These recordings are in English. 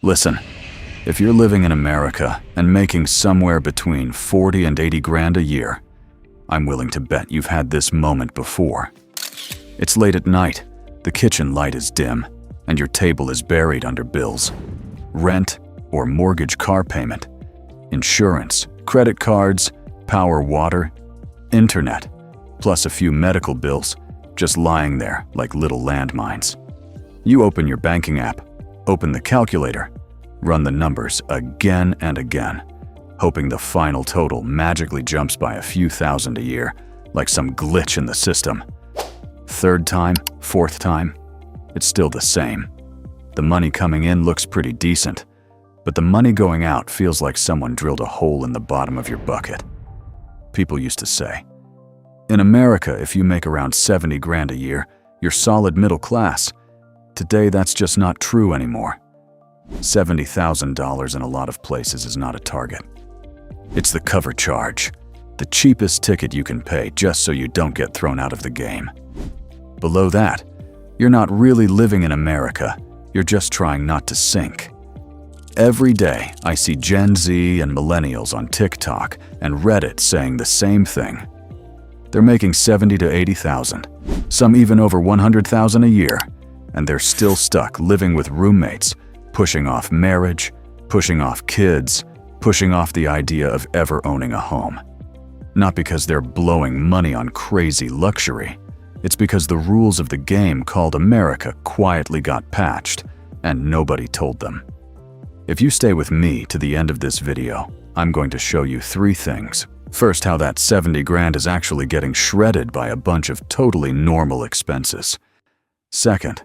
Listen, if you're living in America and making somewhere between 40 and 80 grand a year, I'm willing to bet you've had this moment before. It's late at night, the kitchen light is dim, and your table is buried under bills. Rent or mortgage car payment, insurance, credit cards, power, water, internet, plus a few medical bills just lying there like little landmines. You open your banking app, open the calculator, run the numbers again and again, hoping the final total magically jumps by a few thousand a year, like some glitch in the system. Third time, fourth time, it's still the same. The money coming in looks pretty decent, but the money going out feels like someone drilled a hole in the bottom of your bucket. People used to say, in America, if you make around 70 grand a year, you're solid middle class. Today, that's just not true anymore. $70,000 in a lot of places is not a target. It's the cover charge, the cheapest ticket you can pay just so you don't get thrown out of the game. Below that, you're not really living in America, you're just trying not to sink. Every day, I see Gen Z and Millennials on TikTok and Reddit saying the same thing. They're making 70 to 80,000, some even over 100,000 a year, and they're still stuck living with roommates, pushing off marriage, pushing off kids, pushing off the idea of ever owning a home. Not because they're blowing money on crazy luxury, it's because the rules of the game called America quietly got patched, and nobody told them. If you stay with me to the end of this video, I'm going to show you 3 things. First, how that 70 grand is actually getting shredded by a bunch of totally normal expenses. Second,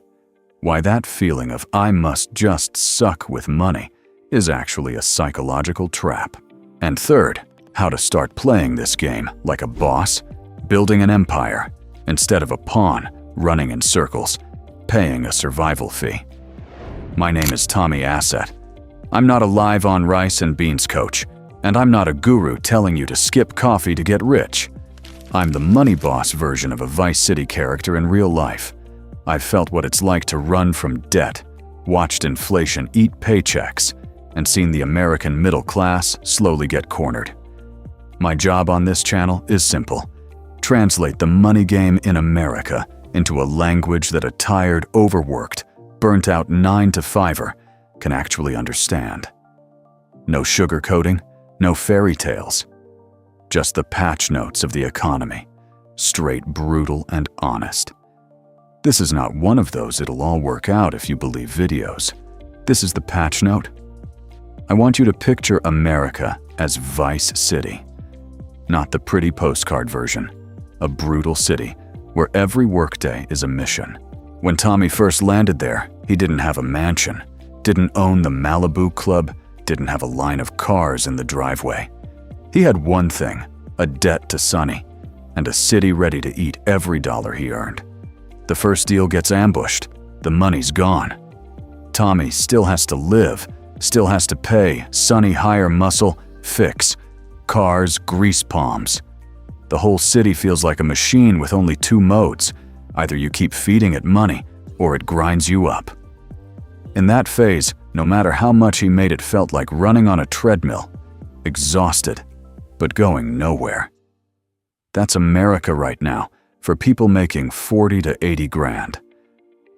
why that feeling of I must just suck with money is actually a psychological trap. And third, how to start playing this game like a boss, building an empire, instead of a pawn running in circles, paying a survival fee. My name is Tommy Asset. I'm not a live on rice and beans coach, and I'm not a guru telling you to skip coffee to get rich. I'm the money boss version of a Vice City character in real life. I've felt what it's like to run from debt, watched inflation eat paychecks, and seen the American middle class slowly get cornered. My job on this channel is simple: translate the money game in America into a language that a tired, overworked, burnt-out 9-to-5er can actually understand. No sugarcoating, no fairy tales. Just the patch notes of the economy, straight brutal and honest. This is not one of those it'll all work out if you believe videos. This is the patch note. I want you to picture America as Vice City. Not the pretty postcard version. A brutal city where every workday is a mission. When Tommy first landed there, he didn't have a mansion, didn't own the Malibu Club, didn't have a line of cars in the driveway. He had one thing, a debt to Sonny, and a city ready to eat every dollar he earned. The first deal gets ambushed, the money's gone. Tommy still has to live, still has to pay, Sonny hire muscle, fix, cars, grease palms. The whole city feels like a machine with only 2 modes. Either you keep feeding it money, or it grinds you up. In that phase, no matter how much he made, it felt like running on a treadmill, exhausted, but going nowhere. That's America right now, for people making 40 to 80 grand.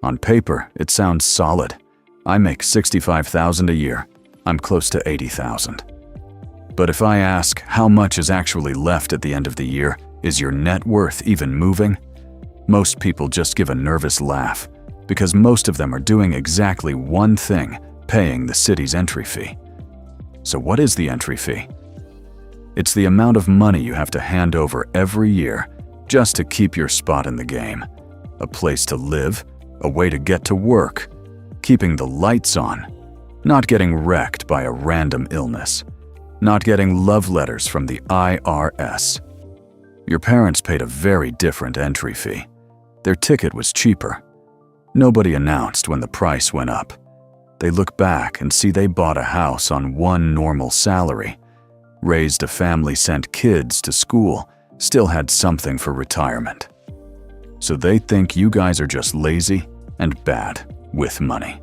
On paper, it sounds solid. I make 65,000 a year. I'm close to 80,000. But if I ask how much is actually left at the end of the year, is your net worth even moving? Most people just give a nervous laugh, because most of them are doing exactly one thing, paying the city's entry fee. So what is the entry fee? It's the amount of money you have to hand over every year just to keep your spot in the game. A place to live, a way to get to work, keeping the lights on, not getting wrecked by a random illness, not getting love letters from the IRS. Your parents paid a very different entry fee. Their ticket was cheaper. Nobody announced when the price went up. They look back and see they bought a house on one normal salary, raised a family, sent kids to school, still had something for retirement. So they think you guys are just lazy and bad with money.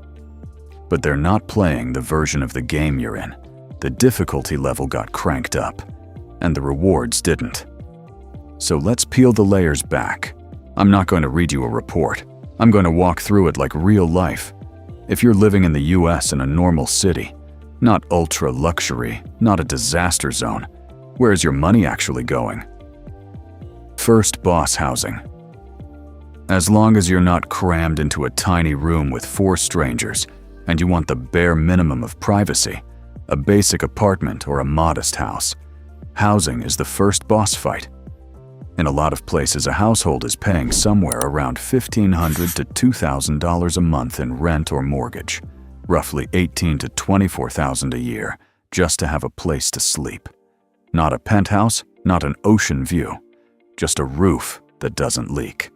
But they're not playing the version of the game you're in. The difficulty level got cranked up, and the rewards didn't. So let's peel the layers back. I'm not going to read you a report. I'm going to walk through it like real life. If you're living in the US in a normal city, not ultra luxury, not a disaster zone, where is your money actually going? First, boss housing. As long as you're not crammed into a tiny room with 4 strangers and you want the bare minimum of privacy, a basic apartment or a modest house, housing is the first boss fight. In a lot of places, a household is paying somewhere around $1,500 to $2,000 a month in rent or mortgage, roughly $18,000 to $24,000 a year, just to have a place to sleep. Not a penthouse, not an ocean view, just a roof that doesn't leak.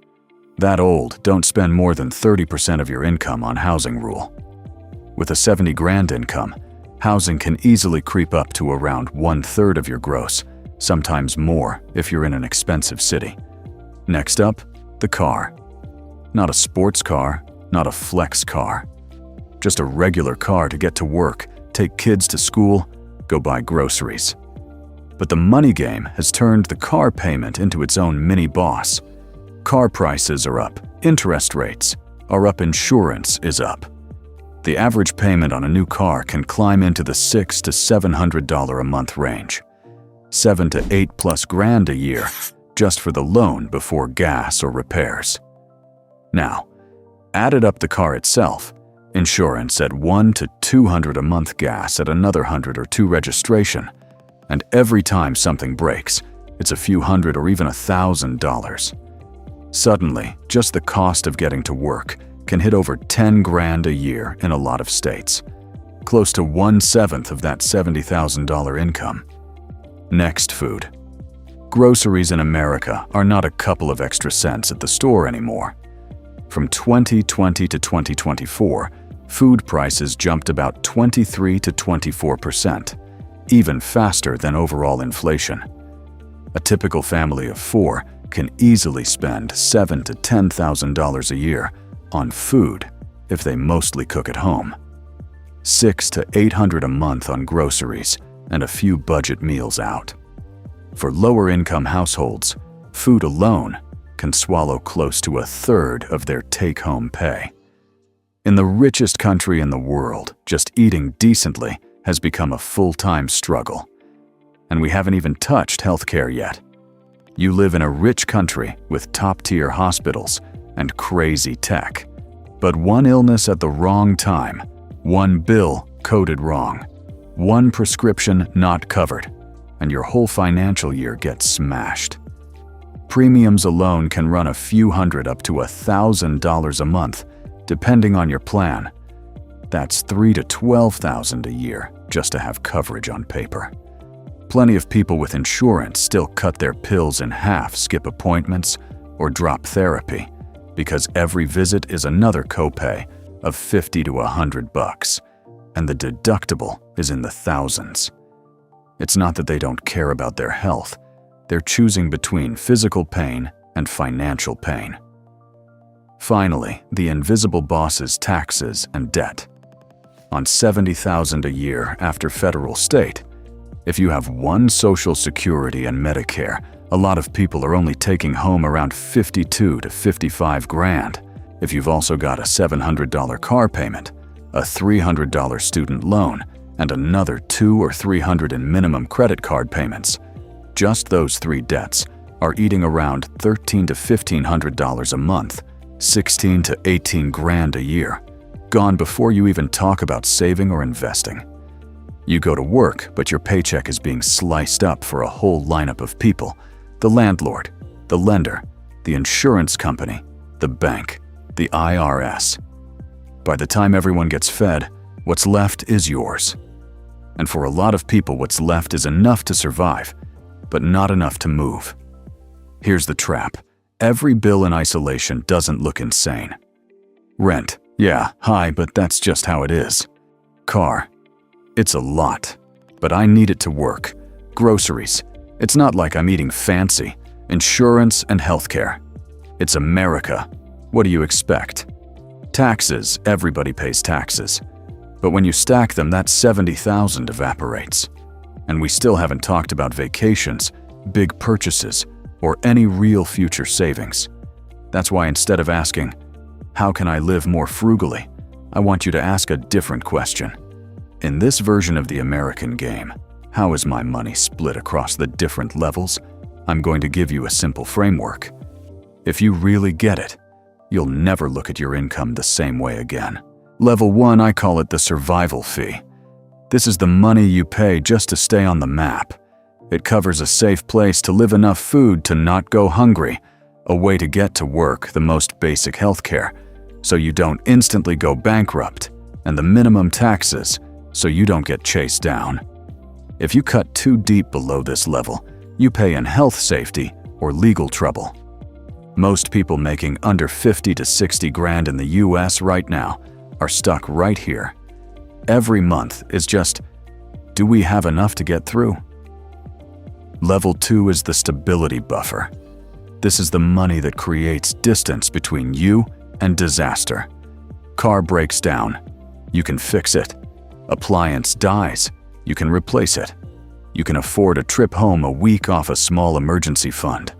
That old, don't spend more than 30% of your income on housing rule. With a 70 grand income, housing can easily creep up to around 1/3 of your gross, sometimes more if you're in an expensive city. Next up, the car. Not a sports car, not a flex car. Just a regular car to get to work, take kids to school, go buy groceries. But the money game has turned the car payment into its own mini-boss. Car prices are up, interest rates are up, insurance is up. The average payment on a new car can climb into the $600 to $700 a month range. 7 to 8 plus grand a year just for the loan before gas or repairs. Now, added up the car itself, insurance at $100 to $200 a month, gas at another $100 or $200 registration, and every time something breaks, it's a few hundred or even $1,000. Suddenly, just the cost of getting to work can hit over 10 grand a year in a lot of states, close to 1/7 of that $70,000 income. Next, food. Groceries in America are not a couple of extra cents at the store anymore. From 2020 to 2024, food prices jumped about 23 to 24%, even faster than overall inflation. A typical family of 4 can easily spend $7,000 to $10,000 a year on food if they mostly cook at home. $600 to $800 a month on groceries and a few budget meals out. For lower-income households, food alone can swallow close to 1/3 of their take-home pay. In the richest country in the world, just eating decently has become a full-time struggle. And we haven't even touched healthcare yet. You live in a rich country with top-tier hospitals and crazy tech. But one illness at the wrong time, one bill coded wrong, one prescription not covered, and your whole financial year gets smashed. Premiums alone can run a few hundred up to $1,000 a month, depending on your plan. That's $3,000 to $12,000 a year just to have coverage on paper. Plenty of people with insurance still cut their pills in half, skip appointments, or drop therapy, because every visit is another copay of $50 to $100, and the deductible is in the thousands. It's not that they don't care about their health, they're choosing between physical pain and financial pain. Finally, the invisible boss's taxes and debt. On $70,000 a year after federal state, if you have one Social Security and Medicare, a lot of people are only taking home around 52 to 55 grand. If you've also got a $700 car payment, a $300 student loan, and another $200 or $300 in minimum credit card payments, just those 3 debts are eating around $1,300 to $1,500 a month, 16 to 18 grand a year, gone before you even talk about saving or investing. You go to work, but your paycheck is being sliced up for a whole lineup of people: the landlord, the lender, the insurance company, the bank, the IRS. By the time everyone gets fed, what's left is yours. And for a lot of people, what's left is enough to survive, but not enough to move. Here's the trap. Every bill in isolation doesn't look insane. Rent, yeah, high, but that's just how it is. Car, it's a lot, but I need it to work. Groceries, it's not like I'm eating fancy. Insurance and healthcare. It's America. What do you expect? Taxes, everybody pays taxes. But when you stack them, that 70,000 evaporates. And we still haven't talked about vacations, big purchases, or any real future savings. That's why instead of asking, "How can I live more frugally?" I want you to ask a different question. In this version of the American game, how is my money split across the different levels? I'm going to give you a simple framework. If you really get it, you'll never look at your income the same way again. Level 1, I call it the survival fee. This is the money you pay just to stay on the map. It covers a safe place to live, enough food to not go hungry, a way to get to work, the most basic healthcare, so you don't instantly go bankrupt, and the minimum taxes, so you don't get chased down. If you cut too deep below this level, you pay in health safety or legal trouble. Most people making under 50 to 60 grand in the US right now are stuck right here. Every month is just, do we have enough to get through? Level 2 is the stability buffer. This is the money that creates distance between you and disaster. Car breaks down, you can fix it. Appliance dies, you can replace it. You can afford a trip home a week off a small emergency fund.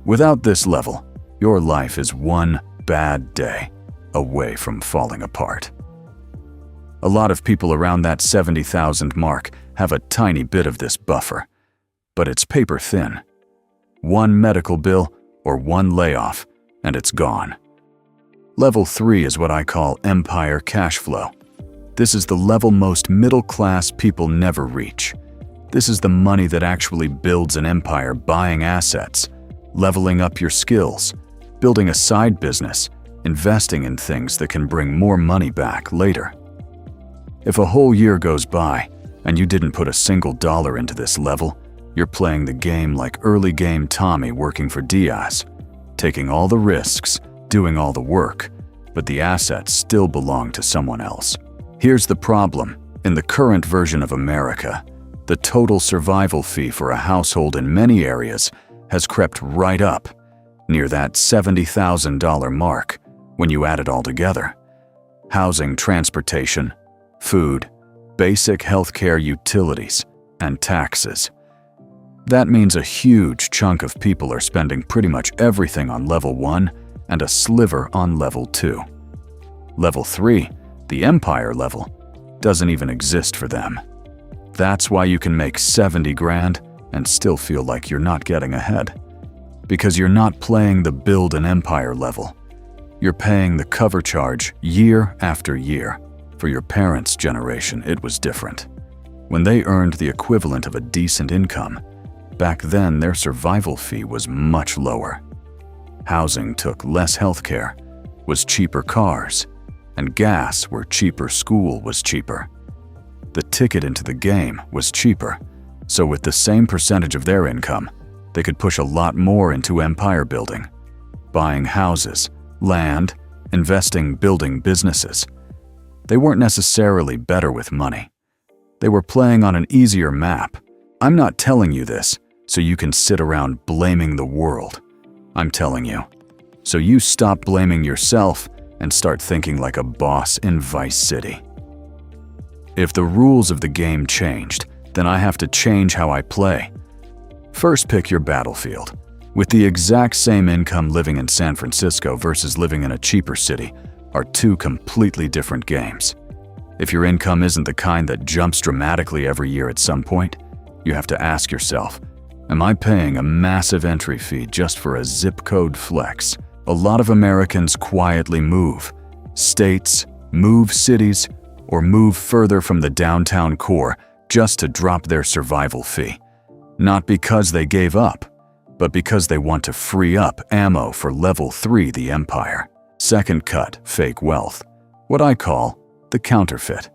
Without this level, your life is one bad day away from falling apart. A lot of people around that 70,000 mark have a tiny bit of this buffer, but it's paper thin. One medical bill or one layoff, and it's gone. Level 3 is what I call Empire Cashflow. This is the level most middle-class people never reach. This is the money that actually builds an empire, buying assets, leveling up your skills, building a side business, investing in things that can bring more money back later. If a whole year goes by and you didn't put a single dollar into this level, you're playing the game like early game Tommy working for Diaz, taking all the risks, doing all the work, but the assets still belong to someone else. Here's the problem. In the current version of America, the total survival fee for a household in many areas has crept right up, near that $70,000 mark when you add it all together. Housing, transportation, food, basic healthcare, utilities, and taxes. That means a huge chunk of people are spending pretty much everything on level 1 and a sliver on level 2. Level 3, the Empire level, doesn't even exist for them. That's why you can make 70 grand and still feel like you're not getting ahead. Because you're not playing the build an empire level. You're paying the cover charge year after year. For your parents' generation, it was different. When they earned the equivalent of a decent income, back then their survival fee was much lower. Housing took less healthcare, was cheaper cars, and gas where cheaper, school was cheaper. The ticket into the game was cheaper, so with the same percentage of their income, they could push a lot more into empire building, buying houses, land, investing, building businesses. They weren't necessarily better with money. They were playing on an easier map. I'm not telling you this so you can sit around blaming the world. I'm telling you, so you stop blaming yourself and start thinking like a boss in Vice City. If the rules of the game changed, then I have to change how I play. First, pick your battlefield. With the exact same income, living in San Francisco versus living in a cheaper city are two completely different games. If your income isn't the kind that jumps dramatically every year at some point, you have to ask yourself, am I paying a massive entry fee just for a zip code flex? A lot of Americans quietly move states, move cities, or move further from the downtown core just to drop their survival fee. Not because they gave up, but because they want to free up ammo for level 3, the Empire. Second cut, fake wealth. What I call the counterfeit.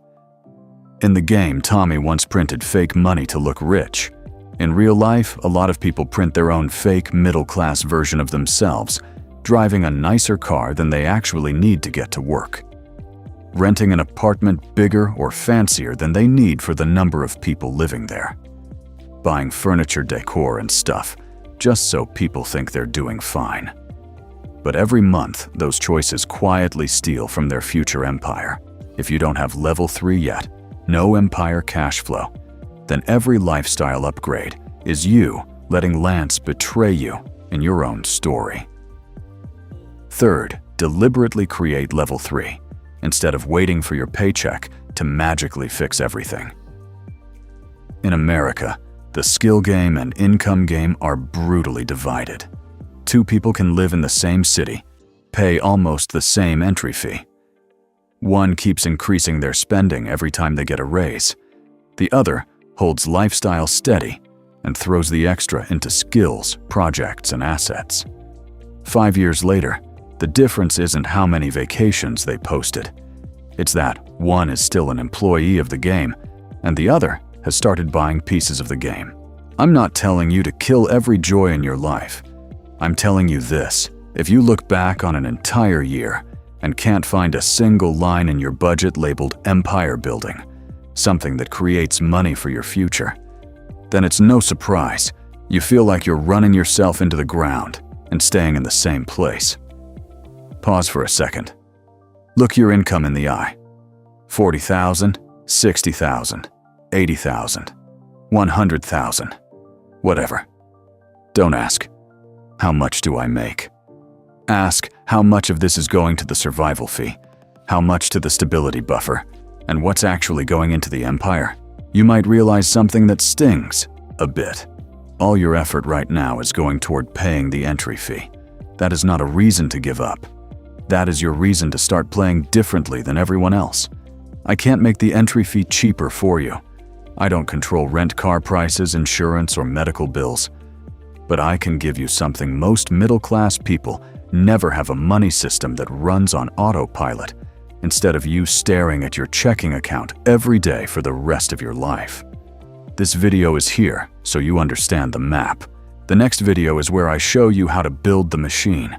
In the game, Tommy once printed fake money to look rich. In real life, a lot of people print their own fake middle-class version of themselves, driving a nicer car than they actually need to get to work. Renting an apartment bigger or fancier than they need for the number of people living there. Buying furniture, decor, and stuff, just so people think they're doing fine. But every month, those choices quietly steal from their future empire. If you don't have level 3 yet, no Empire Cashflow, then every lifestyle upgrade is you letting Lance betray you in your own story. Third, deliberately create level 3 instead of waiting for your paycheck to magically fix everything. In America, the skill game and income game are brutally divided. Two people can live in the same city, pay almost the same entry fee. One keeps increasing their spending every time they get a raise. The other holds lifestyle steady and throws the extra into skills, projects, and assets. 5 years later, the difference isn't how many vacations they posted. It's that one is still an employee of the game and the other has started buying pieces of the game. I'm not telling you to kill every joy in your life. I'm telling you this: if you look back on an entire year and can't find a single line in your budget labeled empire building, something that creates money for your future, then it's no surprise you feel like you're running yourself into the ground and staying in the same place. Pause for a second. Look your income in the eye. 40,000, 60,000, 80,000, 100,000, whatever. Don't ask, how much do I make? Ask, how much of this is going to the survival fee? How much to the stability buffer? And what's actually going into the empire? You might realize something that stings a bit. All your effort right now is going toward paying the entry fee. That is not a reason to give up. That is your reason to start playing differently than everyone else. I can't make the entry fee cheaper for you. I don't control rent car prices, insurance, or medical bills. But I can give you something most middle-class people never have: a money system that runs on autopilot, instead of you staring at your checking account every day for the rest of your life. This video is here so you understand the map. The next video is where I show you how to build the machine.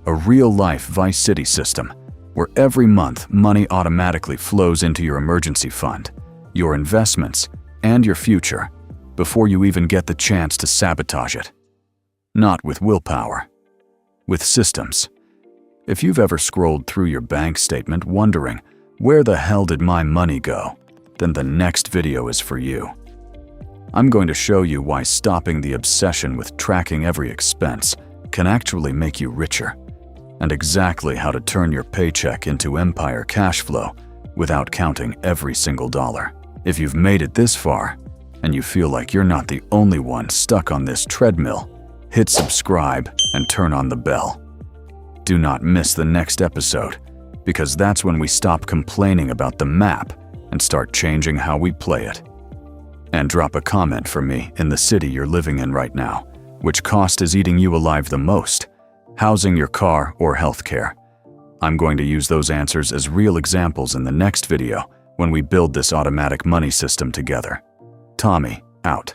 A real-life Vice City system where every month money automatically flows into your emergency fund, your investments, and your future before you even get the chance to sabotage it. Not with willpower, with systems. If you've ever scrolled through your bank statement wondering, where the hell did my money go? Then the next video is for you. I'm going to show you why stopping the obsession with tracking every expense can actually make you richer, and exactly how to turn your paycheck into Empire Cashflow without counting every single dollar. If you've made it this far, and you feel like you're not the only one stuck on this treadmill, hit subscribe and turn on the bell. Do not miss the next episode, because that's when we stop complaining about the map and start changing how we play it. And drop a comment for me in the city you're living in right now. Which cost is eating you alive the most? Housing, your car, or healthcare? I'm going to use those answers as real examples in the next video when we build this automatic money system together. Tommy, out.